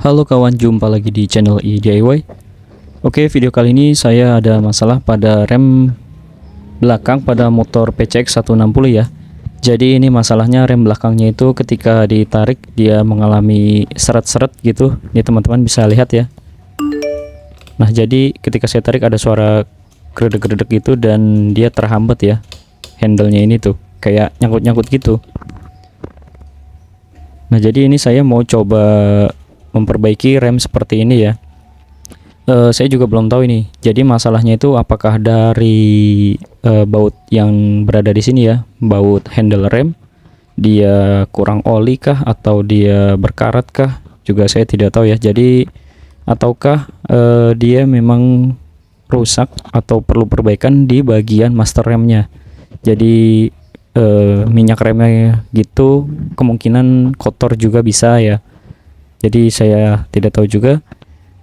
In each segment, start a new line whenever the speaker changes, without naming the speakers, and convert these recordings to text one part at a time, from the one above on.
Halo kawan, jumpa lagi di channel DIY. Oke, video kali ini saya ada masalah pada rem belakang pada motor PCX 160 ya. Jadi ini masalahnya rem belakangnya itu ketika ditarik dia mengalami seret-seret gitu. Ini teman-teman bisa lihat ya. Nah, jadi ketika saya tarik ada suara gredek-gredek gitu dan dia terhambat ya. Handle-nya ini tuh kayak nyangkut-nyangkut gitu. Nah, jadi ini saya mau coba memperbaiki rem seperti ini ya. Saya juga belum tahu ini. Jadi masalahnya itu apakah dari baut yang berada di sini ya, baut handle rem, dia kurang oli kah atau dia berkarat kah? Juga saya tidak tahu ya. Jadi ataukah dia memang rusak atau perlu perbaikan di bagian master remnya. Jadi minyak remnya gitu kemungkinan kotor juga bisa ya. Jadi saya tidak tahu juga,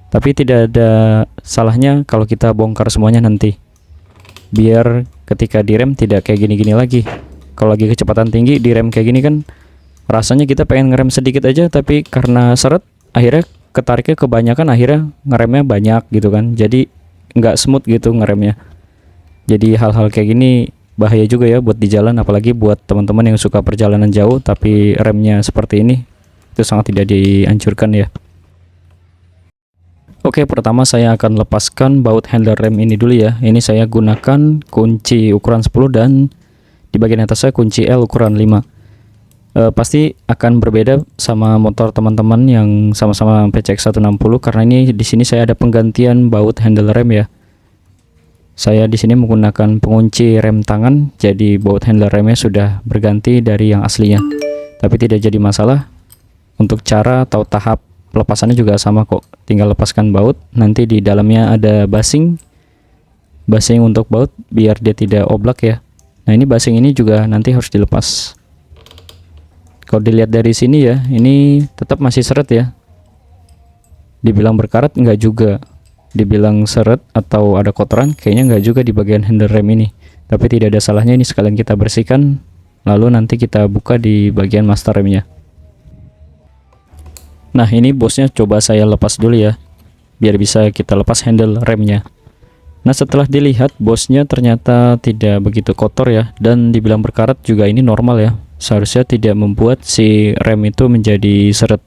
tapi tidak ada salahnya kalau kita bongkar semuanya nanti, biar ketika direm tidak kayak gini-gini lagi. Kalau lagi kecepatan tinggi direm kayak gini kan rasanya kita pengen ngerem sedikit aja, tapi karena seret akhirnya ketariknya kebanyakan, akhirnya ngeremnya banyak gitu kan, jadi nggak smooth gitu ngeremnya. Jadi hal-hal kayak gini bahaya juga ya buat di jalan, apalagi buat teman-teman yang suka perjalanan jauh tapi remnya seperti ini. Itu sangat tidak dianjurkan ya. Oke, pertama saya akan lepaskan baut handle rem ini dulu ya. Ini saya gunakan kunci ukuran 10 dan di bagian atas saya kunci L ukuran 5. Pasti akan berbeda sama motor teman-teman yang sama-sama PCX 160 karena ini di sini saya ada penggantian baut handle rem ya. Saya di sini menggunakan pengunci rem tangan, jadi baut handle remnya sudah berganti dari yang aslinya. Tapi tidak jadi masalah. Untuk cara atau tahap pelepasannya juga sama kok, tinggal lepaskan baut. Nanti di dalamnya ada basing untuk baut biar dia tidak oblak ya. Nah, ini basing ini juga nanti harus dilepas. Kalau dilihat dari sini ya, ini tetap masih seret ya. Dibilang berkarat enggak juga, dibilang seret atau ada kotoran kayaknya enggak juga di bagian handle rem ini. Tapi tidak ada salahnya ini sekalian kita bersihkan, lalu nanti kita buka di bagian master remnya. Nah, ini bosnya coba saya lepas dulu ya, biar bisa kita lepas handle remnya. Nah, setelah dilihat bosnya ternyata tidak begitu kotor ya, dan dibilang berkarat juga ini normal ya. Seharusnya tidak membuat si rem itu menjadi seret.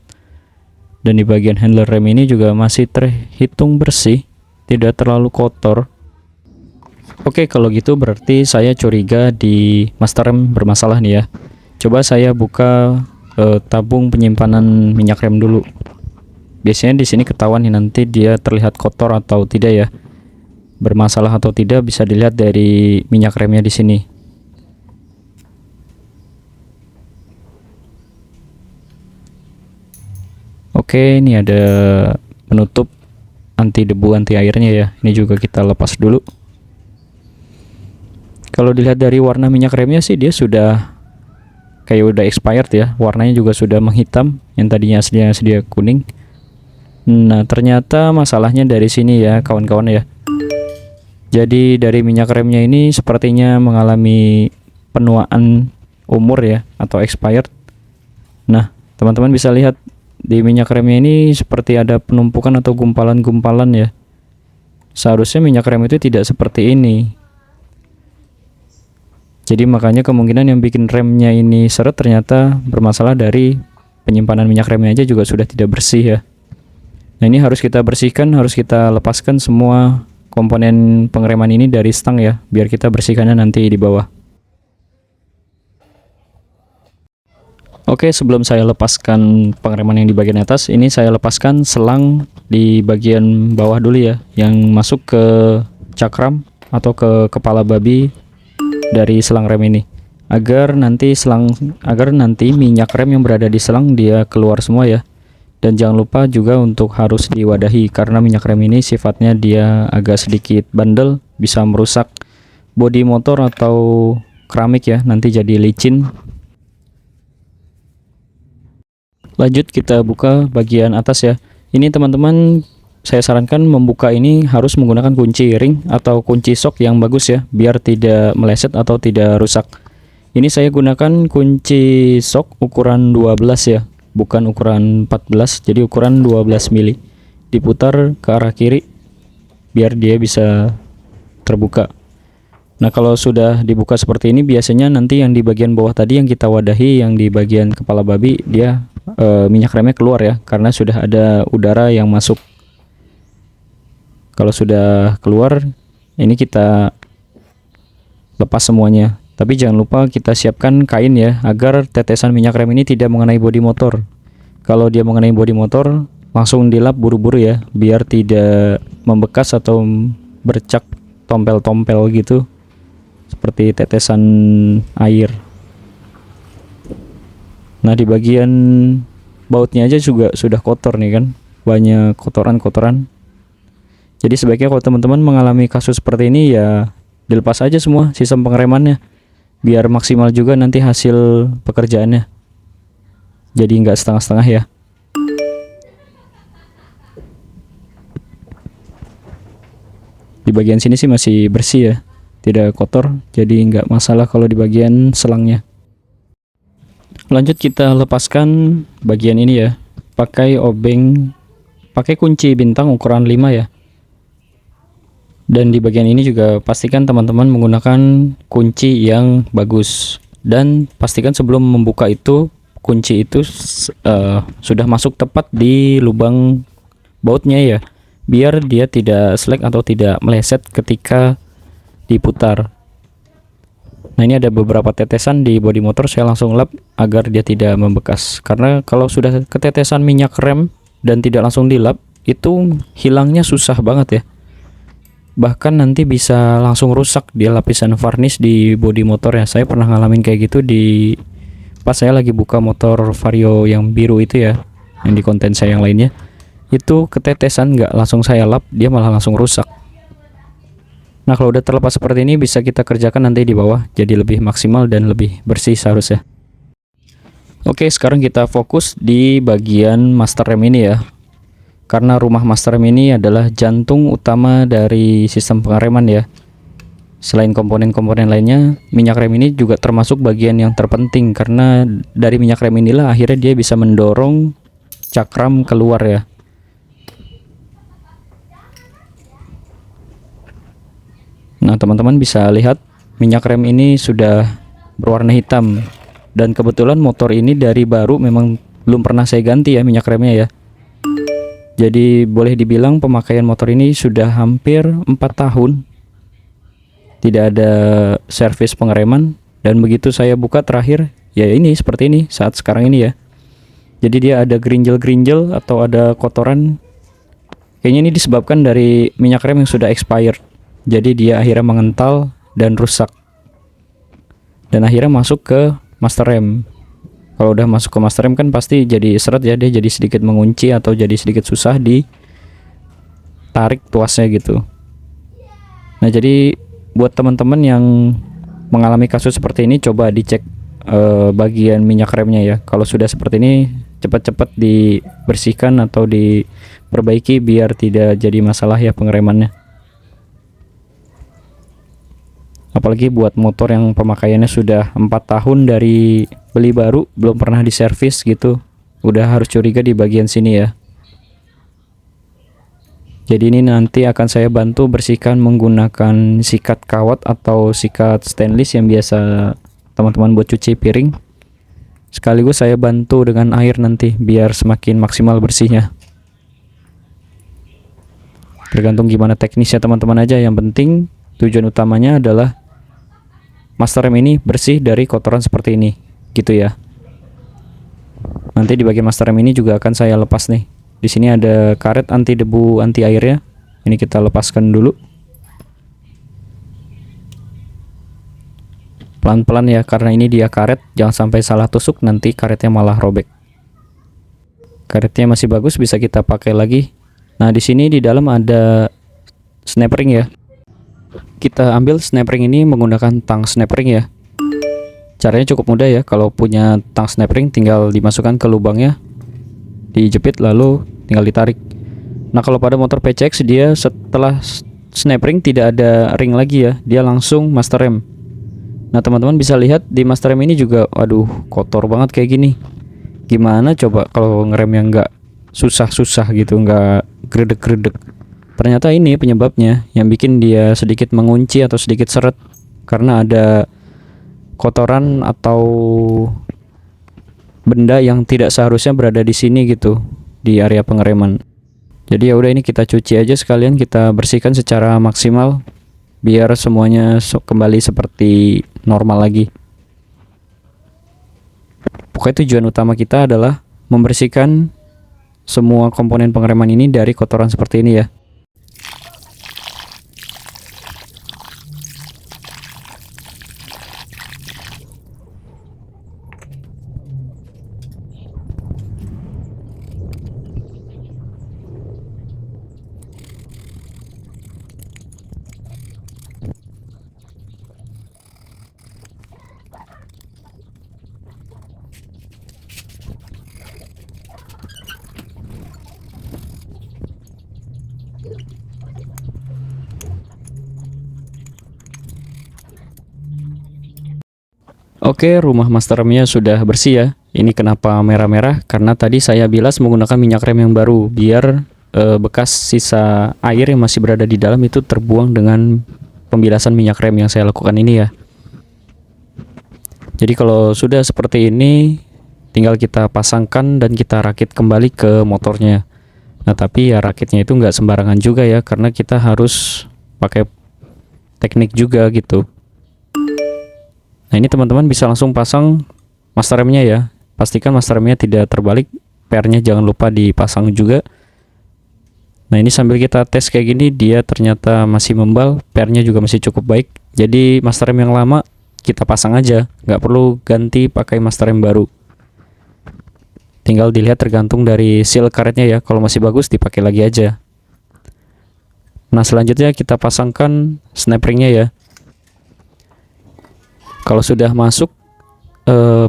Dan di bagian handle rem ini juga masih terhitung bersih, tidak terlalu kotor. Oke, kalau gitu berarti saya curiga di master rem bermasalah nih ya. Coba saya buka tabung penyimpanan minyak rem dulu. Biasanya di sini ketahuan nih nanti dia terlihat kotor atau tidak ya. Bermasalah atau tidak bisa dilihat dari minyak remnya di sini. Oke, ini ada penutup anti debu, anti airnya ya. Ini juga kita lepas dulu. Kalau dilihat dari warna minyak remnya sih dia sudah kayak udah expired ya, warnanya juga sudah menghitam, yang tadinya aslinya sedia kuning. Nah, ternyata masalahnya dari sini ya kawan-kawan ya. Jadi dari minyak remnya ini sepertinya mengalami penuaan umur ya, atau expired. Nah, teman-teman bisa lihat di minyak remnya ini seperti ada penumpukan atau gumpalan-gumpalan ya. Seharusnya minyak rem itu tidak seperti ini. Jadi makanya kemungkinan yang bikin remnya ini seret ternyata bermasalah dari penyimpanan minyak remnya aja juga sudah tidak bersih ya. Nah, ini harus kita bersihkan, harus kita lepaskan semua komponen pengereman ini dari stang ya, biar kita bersihkannya nanti di bawah. Oke, sebelum saya lepaskan pengereman yang di bagian atas, ini saya lepaskan selang di bagian bawah dulu ya, yang masuk ke cakram atau ke kepala babi dari selang rem ini, agar nanti minyak rem yang berada di selang dia keluar semua ya. Dan jangan lupa juga untuk harus diwadahi, karena minyak rem ini sifatnya dia agak sedikit bandel, bisa merusak bodi motor atau keramik ya, nanti jadi licin. Lanjut kita buka bagian atas ya. Ini teman-teman, saya sarankan membuka ini harus menggunakan kunci ring atau kunci sok yang bagus ya, biar tidak meleset atau tidak rusak. Ini saya gunakan kunci sok ukuran 12 ya. bukan ukuran 14, jadi ukuran 12 mili. Diputar ke arah kiri biar dia bisa terbuka. Nah, kalau sudah dibuka seperti ini, biasanya nanti yang di bagian bawah tadi yang kita wadahi, yang di bagian kepala babi, dia minyak remnya keluar ya, karena sudah ada udara yang masuk. Kalau sudah keluar, ini kita lepas semuanya. Tapi jangan lupa kita siapkan kain ya, agar tetesan minyak rem ini tidak mengenai bodi motor. Kalau dia mengenai bodi motor, langsung dilap buru-buru ya, biar tidak membekas atau bercak tompel-tompel gitu, seperti tetesan air. Nah, di bagian bautnya aja juga sudah kotor nih kan, banyak kotoran-kotoran. Jadi sebaiknya kalau teman-teman mengalami kasus seperti ini ya dilepas aja semua sistem pengeremannya, biar maksimal juga nanti hasil pekerjaannya. Jadi nggak setengah-setengah ya. Di bagian sini sih masih bersih ya, tidak kotor, jadi nggak masalah kalau di bagian selangnya. Lanjut kita lepaskan bagian ini ya, pakai obeng, pakai kunci bintang ukuran 5 ya. Dan di bagian ini juga pastikan teman-teman menggunakan kunci yang bagus, dan pastikan sebelum membuka itu kunci itu sudah masuk tepat di lubang bautnya ya, biar dia tidak selek atau tidak meleset ketika diputar. Nah, ini ada beberapa tetesan di bodi motor, saya langsung lap agar dia tidak membekas, karena kalau sudah ketetesan minyak rem dan tidak langsung dilap, itu hilangnya susah banget ya. Bahkan nanti bisa langsung rusak dia lapisan varnish di bodi motor ya. Saya pernah ngalamin kayak gitu pas saya lagi buka motor Vario yang biru itu ya, yang di konten saya yang lainnya. Itu ketetesan nggak langsung saya lap, dia malah langsung rusak. Nah, kalau udah terlepas seperti ini, bisa kita kerjakan nanti di bawah, jadi lebih maksimal dan lebih bersih seharusnya. Oke, sekarang kita fokus di bagian master rem ini ya, karena rumah master rem ini adalah jantung utama dari sistem pengereman ya. Selain komponen-komponen lainnya, minyak rem ini juga termasuk bagian yang terpenting, karena dari minyak rem inilah akhirnya dia bisa mendorong cakram keluar ya. Nah, teman-teman bisa lihat minyak rem ini sudah berwarna hitam, dan kebetulan motor ini dari baru, memang belum pernah saya ganti ya minyak remnya ya. Jadi boleh dibilang pemakaian motor ini sudah hampir 4 tahun tidak ada servis pengereman, dan begitu saya buka terakhir ya ini seperti ini saat sekarang ini ya. Jadi dia ada gerinjel-gerinjel atau ada kotoran, kayaknya ini disebabkan dari minyak rem yang sudah expired. Jadi dia akhirnya mengental dan rusak, dan akhirnya masuk ke master rem. Kalau udah masuk ke master rem kan pasti jadi seret ya, dia jadi sedikit mengunci atau jadi sedikit susah ditarik tuasnya gitu. Nah, jadi buat teman-teman yang mengalami kasus seperti ini, coba dicek bagian minyak remnya ya. Kalau sudah seperti ini, cepat-cepat dibersihkan atau diperbaiki biar tidak jadi masalah ya pengeremannya. Apalagi buat motor yang pemakaiannya sudah 4 tahun dari beli baru, belum pernah diservis gitu, udah harus curiga di bagian sini ya. Jadi ini nanti akan saya bantu bersihkan menggunakan sikat kawat atau sikat stainless yang biasa teman-teman buat cuci piring. Sekaligus saya bantu dengan air nanti biar semakin maksimal bersihnya. Tergantung gimana teknisnya teman-teman aja, yang penting tujuan utamanya adalah master rem ini bersih dari kotoran seperti ini gitu ya. Nanti di bagian master rem ini juga akan saya lepas nih. Di sini ada karet anti debu anti airnya. Ini kita lepaskan dulu. Pelan-pelan ya, karena ini dia karet, jangan sampai salah tusuk nanti karetnya malah robek. Karetnya masih bagus, bisa kita pakai lagi. Nah, di sini di dalam ada snap ring ya. Kita ambil snap ring ini menggunakan tang snap ring ya. Caranya cukup mudah ya, kalau punya tang snap ring tinggal dimasukkan ke lubangnya, dijepit lalu tinggal ditarik. Nah, kalau pada motor PCX dia setelah snap ring tidak ada ring lagi ya, dia langsung master rem. Nah, teman-teman bisa lihat di master rem ini juga, waduh kotor banget kayak gini. Gimana coba kalau ngerem yang nggak susah-susah gitu, nggak gredek-gredek. Ternyata ini penyebabnya yang bikin dia sedikit mengunci atau sedikit seret karena ada kotoran atau benda yang tidak seharusnya berada di sini gitu, di area pengereman. Jadi ya udah, ini kita cuci aja sekalian, kita bersihkan secara maksimal biar semuanya kembali seperti normal lagi. Pokoknya tujuan utama kita adalah membersihkan semua komponen pengereman ini dari kotoran seperti ini ya. Oke, rumah master remnya sudah bersih ya. Ini kenapa merah-merah? Karena tadi saya bilas menggunakan minyak rem yang baru biar bekas sisa air yang masih berada di dalam itu terbuang dengan pembilasan minyak rem yang saya lakukan ini ya. Jadi kalau sudah seperti ini, tinggal kita pasangkan dan kita rakit kembali ke motornya. Nah tapi ya rakitnya itu nggak sembarangan juga ya, karena kita harus pakai teknik juga gitu. Nah ini teman-teman bisa langsung pasang master remnya ya. Pastikan master remnya tidak terbalik, pernya jangan lupa dipasang juga. Nah ini sambil kita tes kayak gini, dia ternyata masih membal, pernya juga masih cukup baik. Jadi master rem yang lama kita pasang aja, nggak perlu ganti pakai master rem baru. Tinggal dilihat tergantung dari seal karetnya ya, kalau masih bagus dipakai lagi aja. Nah selanjutnya kita pasangkan snap ringnya ya. Kalau sudah masuk,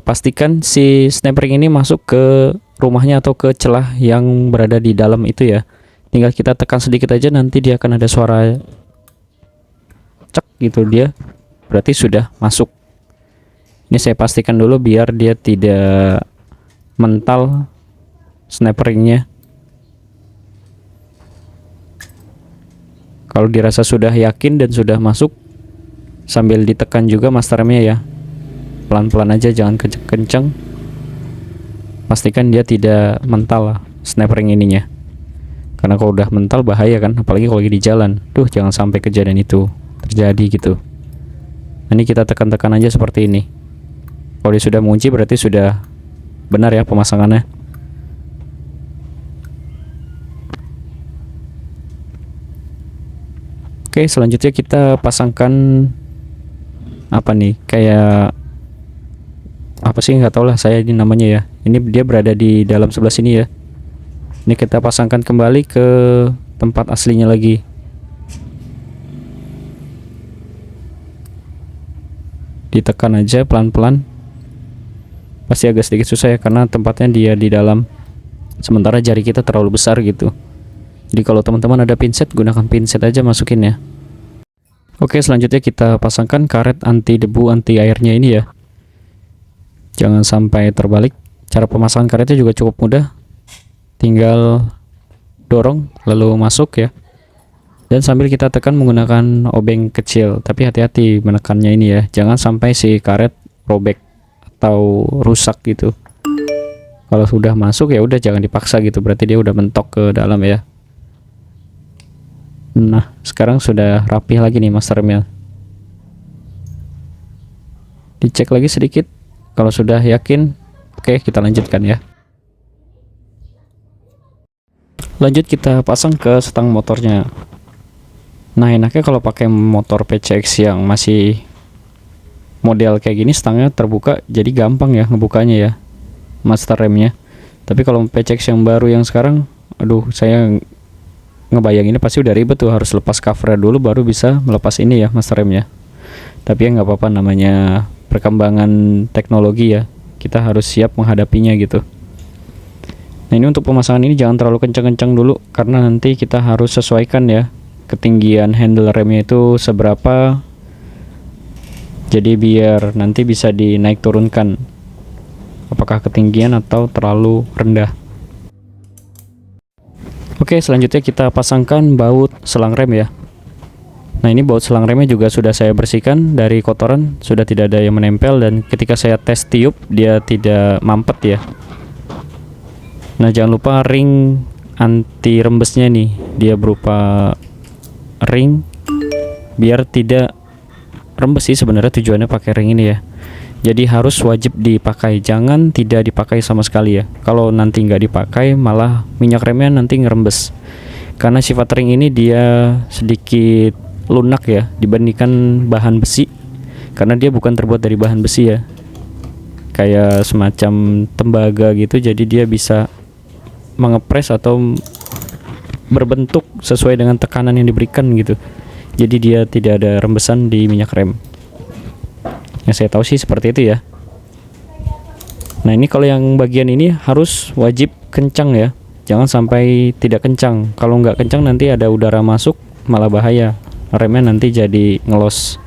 pastikan si snap ring ini masuk ke rumahnya atau ke celah yang berada di dalam itu ya. Tinggal kita tekan sedikit aja, nanti dia akan ada suara cek gitu, dia berarti sudah masuk. Ini saya pastikan dulu biar dia tidak mental snap ringnya. Kalau dirasa sudah yakin dan sudah masuk, sambil ditekan juga master remnya ya, pelan-pelan aja, jangan kenceng-kenceng. Pastikan dia tidak mental snap ring ininya, karena kalau udah mental bahaya kan, apalagi kalau lagi di jalan. Jangan sampai kejadian itu terjadi gitu. Ini kita tekan-tekan aja seperti ini. Kalau dia sudah mengunci berarti sudah benar ya pemasangannya. Oke, selanjutnya kita pasangkan apa nih, kayak apa sih, nggak tahu lah saya ini namanya ya. Ini dia berada di dalam sebelah sini ya. Ini kita pasangkan kembali ke tempat aslinya lagi. Ditekan aja pelan-pelan. Pasti agak sedikit susah ya, karena tempatnya dia di dalam, sementara jari kita terlalu besar gitu. Jadi kalau teman-teman ada pinset, gunakan pinset aja masukin ya. Oke, selanjutnya kita pasangkan karet anti debu anti airnya ini ya. Jangan sampai terbalik. Cara pemasangan karetnya juga cukup mudah. Tinggal dorong lalu masuk ya. Dan sambil kita tekan menggunakan obeng kecil, tapi hati-hati menekannya ini ya. Jangan sampai si karet robek atau rusak gitu. Kalau sudah masuk ya udah, jangan dipaksa gitu, berarti dia udah mentok ke dalam ya. Nah sekarang sudah rapih lagi nih master remnya. Dicek lagi sedikit. Kalau sudah yakin, oke kita lanjutkan ya. Lanjut kita pasang ke stang motornya. Nah enaknya kalau pakai motor PCX yang masih model kayak gini, stangnya terbuka, jadi gampang ya ngebukanya ya, master remnya. Tapi kalau PCX yang baru yang sekarang, aduh saya ngebayang ini pasti udah ribet tuh, harus lepas cover dulu baru bisa melepas ini ya master remnya. Tapi ya nggak apa-apa, namanya perkembangan teknologi ya, kita harus siap menghadapinya gitu. Nah ini untuk pemasangan ini jangan terlalu kencang-kencang dulu, karena nanti kita harus sesuaikan ya ketinggian handle remnya itu seberapa, jadi biar nanti bisa dinaik turunkan. apakah ketinggian atau terlalu rendah. Oke, selanjutnya kita pasangkan baut selang rem ya. Nah, ini baut selang remnya juga sudah saya bersihkan dari kotoran, sudah tidak ada yang menempel, dan ketika saya tes tiup dia tidak mampet ya. Nah, jangan lupa ring anti rembesnya nih, dia berupa ring biar tidak rembes sih sebenarnya, tujuannya pakai ring ini ya. Jadi harus wajib dipakai, jangan tidak dipakai sama sekali ya. Kalau nanti nggak dipakai malah minyak remnya nanti ngerembes. Karena sifat ring ini dia sedikit lunak ya dibandingkan bahan besi. Karena dia bukan terbuat dari bahan besi ya. Kayak semacam tembaga gitu, jadi dia bisa mengepres atau berbentuk sesuai dengan tekanan yang diberikan gitu. Jadi dia tidak ada rembesan di minyak rem. Yang saya tahu sih seperti itu ya. Nah, ini kalau yang bagian ini harus wajib kencang ya. Jangan sampai tidak kencang. Kalau nggak kencang nanti ada udara masuk, malah bahaya. Remnya nanti jadi ngelos.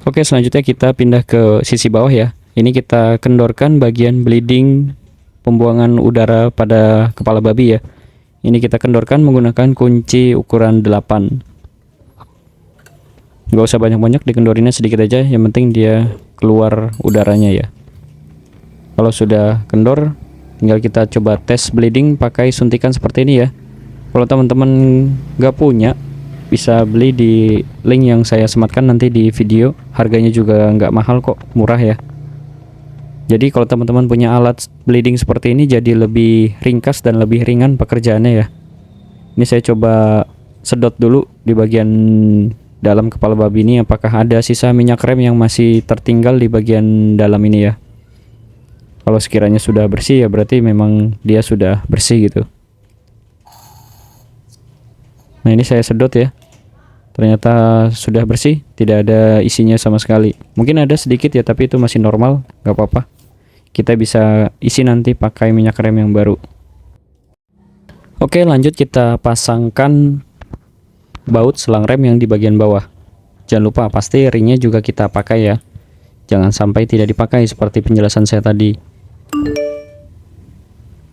Oke, selanjutnya kita pindah ke sisi bawah ya. Ini kita kendorkan bagian bleeding pembuangan udara pada kepala babi ya. Ini kita kendorkan menggunakan kunci ukuran 8. Nggak usah banyak-banyak, dikendorinnya sedikit aja, yang penting dia keluar udaranya ya. Kalau sudah kendor, tinggal kita coba tes bleeding pakai suntikan seperti ini ya. Kalau teman-teman nggak punya, bisa beli di link yang saya sematkan nanti di video. Harganya juga nggak mahal kok, murah ya. Jadi kalau teman-teman punya alat bleeding seperti ini, jadi lebih ringkas dan lebih ringan pekerjaannya ya. Ini saya coba sedot dulu di bagian dalam kepala babi ini, apakah ada sisa minyak rem yang masih tertinggal di bagian dalam ini ya. Kalau sekiranya sudah bersih ya berarti memang dia sudah bersih gitu. Nah, ini saya sedot ya. Ternyata sudah bersih, tidak ada isinya sama sekali. Mungkin ada sedikit ya, tapi itu masih normal, nggak apa-apa. Kita bisa isi nanti pakai minyak rem yang baru. Oke, lanjut kita pasangkan baut selang rem yang di bagian bawah. Jangan lupa pasti ringnya juga kita pakai ya. Jangan sampai tidak dipakai seperti penjelasan saya tadi.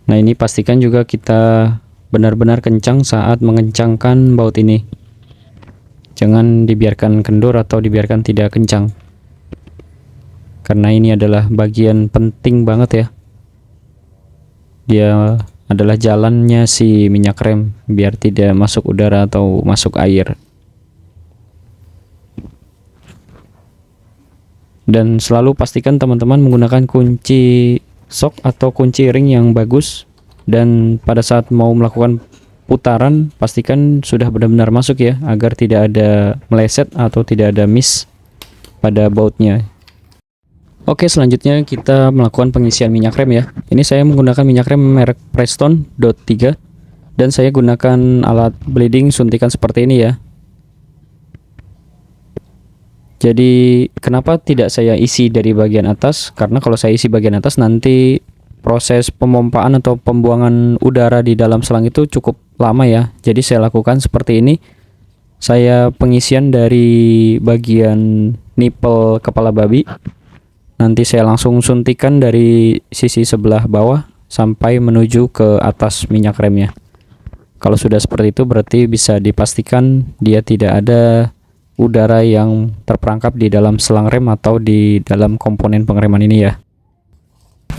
Nah, ini pastikan juga kita benar-benar kencang saat mengencangkan baut ini. Jangan dibiarkan kendor atau dibiarkan tidak kencang. Karena ini adalah bagian penting banget ya. Dia adalah jalannya si minyak rem biar tidak masuk udara atau masuk air. Dan selalu pastikan teman-teman menggunakan kunci sok atau kunci ring yang bagus, dan pada saat mau melakukan putaran pastikan sudah benar-benar masuk ya, agar tidak ada meleset atau tidak ada miss pada bautnya. Oke, selanjutnya kita melakukan pengisian minyak rem ya. Ini saya menggunakan minyak rem merek Preston .3 dan saya gunakan alat bleeding suntikan seperti ini ya. Jadi kenapa tidak saya isi dari bagian atas? Karena kalau saya isi bagian atas nanti proses pemompaan atau pembuangan udara di dalam selang itu cukup lama ya. Jadi saya lakukan seperti ini. Saya pengisian dari bagian nipel kepala babi. Nanti saya langsung suntikan dari sisi sebelah bawah sampai menuju ke atas minyak remnya. Kalau sudah seperti itu berarti bisa dipastikan dia tidak ada udara yang terperangkap di dalam selang rem atau di dalam komponen pengereman ini ya.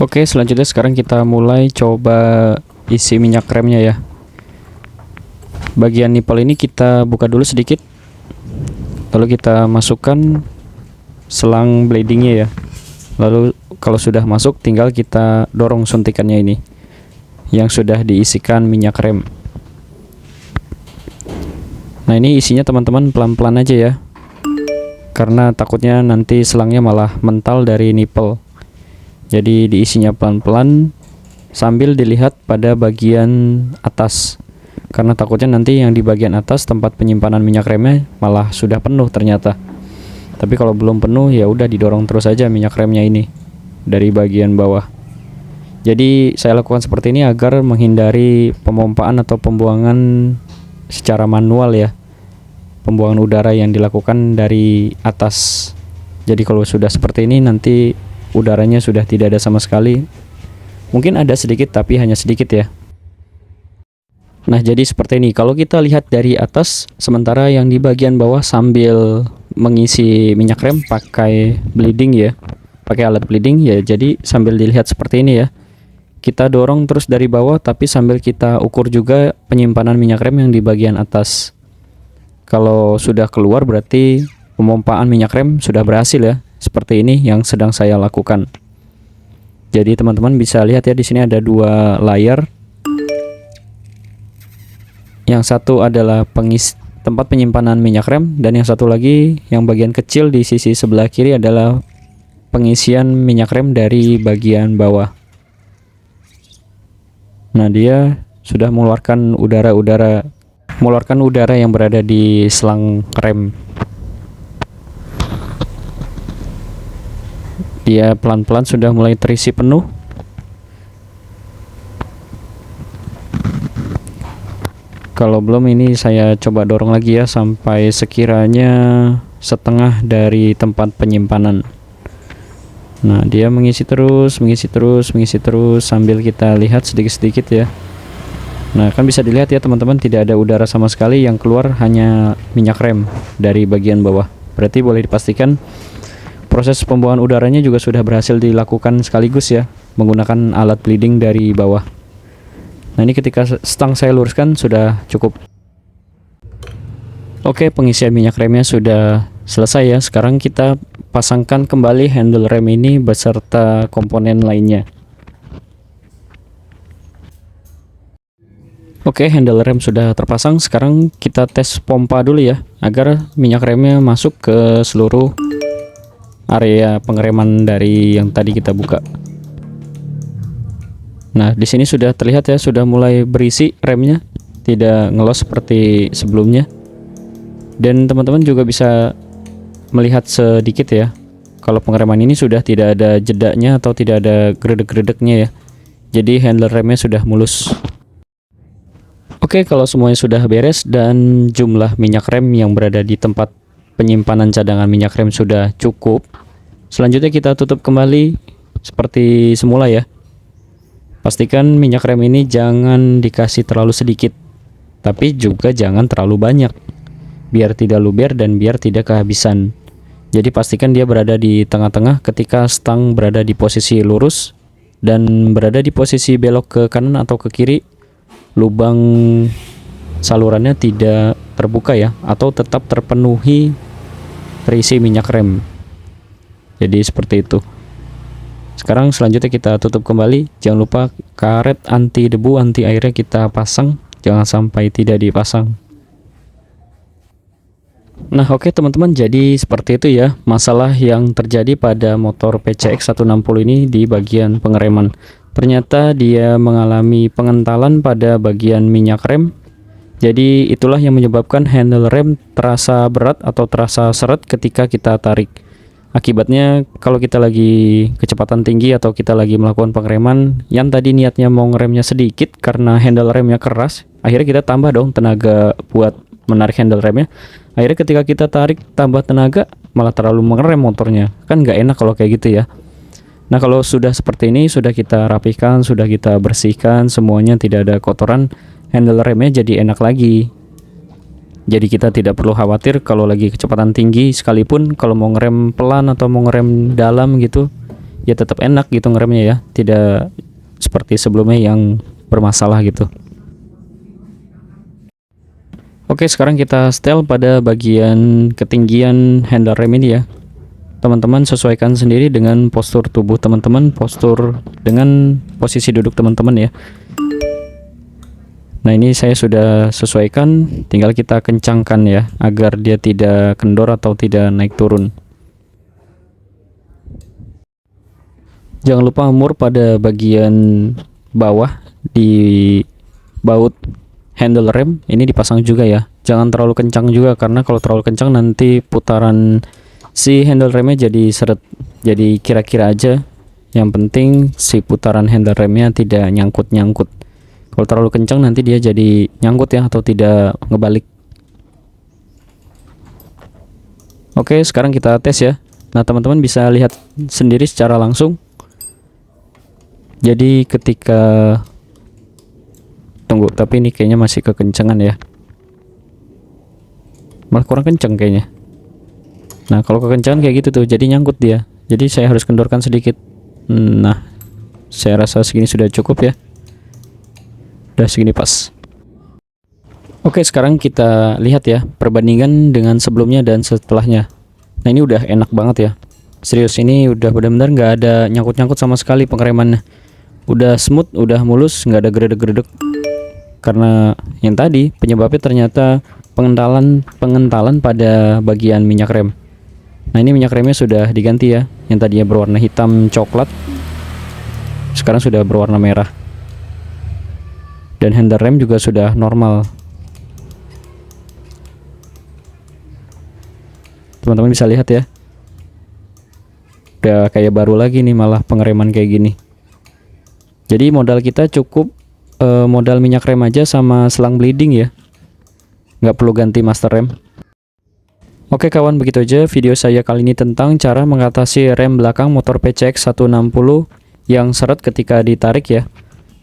Oke, selanjutnya sekarang kita mulai coba isi minyak remnya ya. Bagian nipel ini kita buka dulu sedikit, lalu kita masukkan selang bleedingnya ya. Lalu kalau sudah masuk tinggal kita dorong suntikannya ini yang sudah diisikan minyak rem. Nah, ini isinya teman-teman pelan-pelan aja ya, karena takutnya nanti selangnya malah mental dari nipel. Jadi diisinya pelan-pelan sambil dilihat pada bagian atas, karena takutnya nanti yang di bagian atas tempat penyimpanan minyak remnya malah sudah penuh ternyata. Tapi kalau belum penuh ya udah didorong terus aja minyak remnya ini dari bagian bawah. Jadi saya lakukan seperti ini agar menghindari pemompaan atau pembuangan secara manual ya, pembuangan udara yang dilakukan dari atas. Jadi kalau sudah seperti ini nanti udaranya sudah tidak ada sama sekali. Mungkin ada sedikit tapi hanya sedikit ya. Nah, jadi seperti ini. Kalau kita lihat dari atas, sementara yang di bagian bawah sambil mengisi minyak rem pakai bleeding ya, pakai alat bleeding ya. Jadi sambil dilihat seperti ini ya. Kita dorong terus dari bawah, tapi sambil kita ukur juga penyimpanan minyak rem yang di bagian atas. Kalau sudah keluar berarti pemompaan minyak rem sudah berhasil ya. Seperti ini yang sedang saya lakukan. Jadi teman-teman bisa lihat ya, di sini ada dua layar. Yang satu adalah tempat penyimpanan minyak rem, dan yang satu lagi yang bagian kecil di sisi sebelah kiri adalah pengisian minyak rem dari bagian bawah. Nah, dia sudah mengeluarkan udara yang berada di selang rem. Dia pelan-pelan sudah mulai terisi penuh. Kalau belum, ini saya coba dorong lagi ya sampai sekiranya setengah dari tempat penyimpanan. Nah, dia mengisi terus sambil kita lihat sedikit-sedikit ya. Nah, kan bisa dilihat ya teman-teman, tidak ada udara sama sekali, yang keluar hanya minyak rem dari bagian bawah. Berarti boleh dipastikan proses pembawaan udaranya juga sudah berhasil dilakukan sekaligus ya, menggunakan alat bleeding dari bawah. Nah, ini ketika stang saya luruskan sudah cukup. Oke, pengisian minyak remnya sudah selesai ya. Sekarang kita pasangkan kembali handle rem ini beserta komponen lainnya. Oke, handle rem sudah terpasang. Sekarang kita tes pompa dulu ya, agar minyak remnya masuk ke seluruh area pengereman dari yang tadi kita buka. Nah, di sini sudah terlihat ya, sudah mulai berisi remnya, tidak ngelos seperti sebelumnya. Dan teman-teman juga bisa melihat sedikit ya, kalau pengereman ini sudah tidak ada jedanya atau tidak ada gredek-gredeknya ya. Jadi handle remnya sudah mulus. Oke, kalau semuanya sudah beres dan jumlah minyak rem yang berada di tempat penyimpanan cadangan minyak rem sudah cukup, selanjutnya kita tutup kembali seperti semula ya. Pastikan minyak rem ini jangan dikasih terlalu sedikit, tapi juga jangan terlalu banyak, biar tidak luber dan biar tidak kehabisan. Jadi pastikan dia berada di tengah-tengah ketika stang berada di posisi lurus dan berada di posisi belok ke kanan atau ke kiri. Lubang salurannya tidak terbuka ya, atau tetap terpenuhi terisi minyak rem. Jadi seperti itu. Sekarang selanjutnya kita tutup kembali. Jangan lupa karet anti debu, anti airnya kita pasang, jangan sampai tidak dipasang. Nah, oke teman-teman, jadi seperti itu ya masalah yang terjadi pada motor PCX 160 ini di bagian pengereman. Ternyata dia mengalami pengentalan pada bagian minyak rem. Jadi itulah yang menyebabkan handle rem terasa berat atau terasa seret ketika kita tarik. Akibatnya kalau kita lagi kecepatan tinggi atau kita lagi melakukan pengereman yang tadi niatnya mau ngeremnya sedikit karena handle remnya keras, akhirnya kita tambah dong tenaga buat menarik handle remnya. Akhirnya ketika kita tarik tambah tenaga, malah terlalu mengerem motornya. Kan nggak enak kalau kayak gitu ya. Nah, kalau sudah seperti ini, sudah kita rapikan, sudah kita bersihkan semuanya, tidak ada kotoran, handle remnya jadi enak lagi. Jadi kita tidak perlu khawatir kalau lagi kecepatan tinggi, sekalipun kalau mau ngerem pelan atau mau ngerem dalam gitu, ya tetap enak gitu ngeremnya ya, tidak seperti sebelumnya yang bermasalah gitu. Oke, sekarang kita setel pada bagian ketinggian handle rem ini ya. Teman-teman sesuaikan sendiri dengan postur tubuh teman-teman, postur dengan posisi duduk teman-teman ya. Nah, ini saya sudah sesuaikan, tinggal kita kencangkan ya, agar dia tidak kendor atau tidak naik turun. Jangan lupa mur pada bagian bawah di baut handle rem ini dipasang juga ya. Jangan terlalu kencang juga, karena kalau terlalu kencang nanti putaran si handle remnya jadi seret. Jadi kira-kira aja, yang penting si putaran handle remnya tidak nyangkut-nyangkut. Kalau terlalu kencang nanti dia jadi nyangkut ya, atau tidak ngebalik. Oke, sekarang kita tes ya. Nah, teman-teman bisa lihat sendiri secara langsung. Jadi ketika tunggu, tapi ini kayaknya masih kekencengan ya. Malah kurang kenceng kayaknya. Nah, kalau kekencengan kayak gitu tuh, jadi nyangkut dia. Jadi saya harus kendorkan sedikit. Nah, saya rasa segini sudah cukup ya. Udah segini pas. Oke, sekarang kita lihat ya perbandingan dengan sebelumnya dan setelahnya. Nah, ini udah enak banget ya. Serius, ini udah benar-benar nggak ada nyangkut-nyangkut sama sekali pengeremannya. Udah smooth, udah mulus, nggak ada geredek-geredek. Karena yang tadi penyebabnya ternyata pengentalan pada bagian minyak rem. Nah, ini minyak remnya sudah diganti ya. Yang tadinya berwarna hitam coklat, sekarang sudah berwarna merah. Dan handle rem juga sudah normal. Teman-teman bisa lihat ya. Udah kayak baru lagi nih malah pengereman kayak gini. Jadi modal kita cukup modal minyak rem aja sama selang bleeding ya. Nggak perlu ganti master rem. Oke kawan, begitu aja video saya kali ini tentang cara mengatasi rem belakang motor PCX 160 yang seret ketika ditarik ya.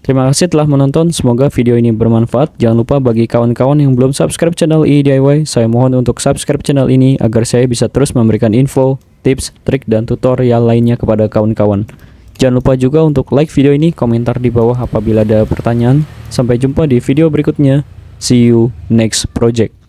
Terima kasih telah menonton, semoga video ini bermanfaat. Jangan lupa bagi kawan-kawan yang belum subscribe channel ini DIY, saya mohon untuk subscribe channel ini agar saya bisa terus memberikan info, tips, trik, dan tutorial lainnya kepada kawan-kawan. Jangan lupa juga untuk like video ini, komentar di bawah apabila ada pertanyaan. Sampai jumpa di video berikutnya. See you next project.